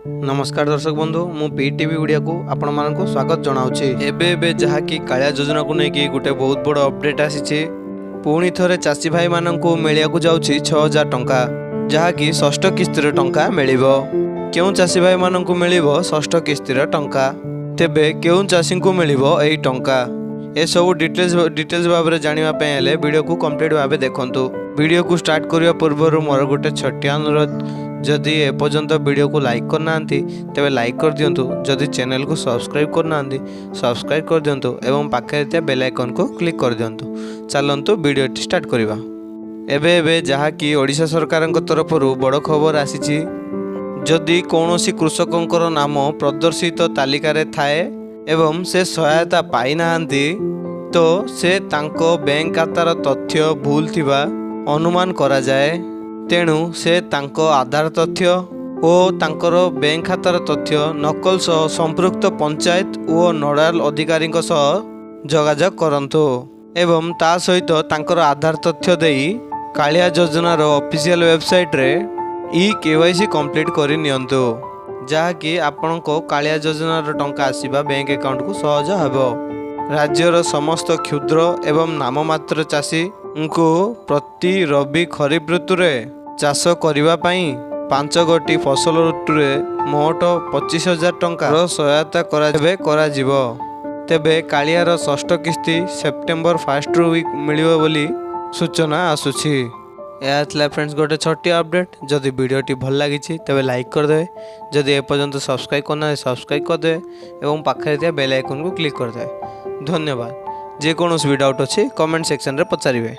नमस्कार दर्शक बंधु मु पीटीवी ओडिया को आपण मानक स्वागत जनाऊँगी। एबे जहाँकि कालिया योजना को लेकिन गोटे बहुत बड़ अपडेट आसी पुणी थे चाषी भाई मानक मिलिया जाऊँगी 6000 टंका जहाँकि षष्ठ किस्तिर टंका मिल क्यों चाषी भाई मानक मिल षष्ठ किस्तिर टंका तेबे क्यों चाषी को मिल यही टंका ए सब डिटेल्स भाव में जानापी वीडियो को कंप्लीट भाव देखूँ। वीडियो को स्टार्ट करने पूर्व मोर गोटे छोटिया अनुरोध जदि एपर्यंत वीडियो को लाइक करना तेरे लाइक कर दिंतु जदि चैनल को सब्सक्राइब करना सब्सक्राइब कर दिंतु एवं पाखे बेल आइकन को क्लिक कर दिंतु। चलतु वीडियो स्टार्ट करवा। एबे जहाँकि ओडिशा सरकार तरफ बड़ खबर आसी जदि कौन कृषकों नाम प्रदर्शित तालिकार थाए एवं से सहायता पाई नाहांती तो से तांको बैंक खातार तथ्य भूल थिबा अनुमान करा जाए। तेणु से तांको आधार तथ्य और तांकर बैंक खातार तथ्य नकल सह संपृक्त पंचायत और नोडाल अधिकारी जोगाजोग करंतु एवं ता सहित तांकर आधार तथ्य देई कालिया योजनार ऑफिशियल वेबसाइट रे ई-केवाईसी कंप्लीट करि नियंतु जहाँकि आपण को कालिया योजनार टंका आसीबा बैंक अकाउंट को सहज हेबो। राज्यर समस्त क्षुद्र एवं नाममात्र चाषी को प्रति रबी खरीफ ऋतु रे चाष करिबा पई 5 गोटी फसल ऋतु रे मोट 25,000 टंका सहायता करा जिवो। तेबे कालियार षष्ठ किस्ती सेप्टेम्बर 1 रु मिलिबो बोली सूचना आसुछि। यह फ्रेंड्स गोटे छोटी अपडेट जदि वीडियोटी भल लगी तेज लाइक करदे जदि एपर्यंत सब्सक्राइब करना सब्सक्राइब करदे एवं पाखे बेल आइकन को क्लिक करदे। धन्यवाद। जेकोसी भी डाउट अच्छी कमेंट सेक्शन रे पचारिबे।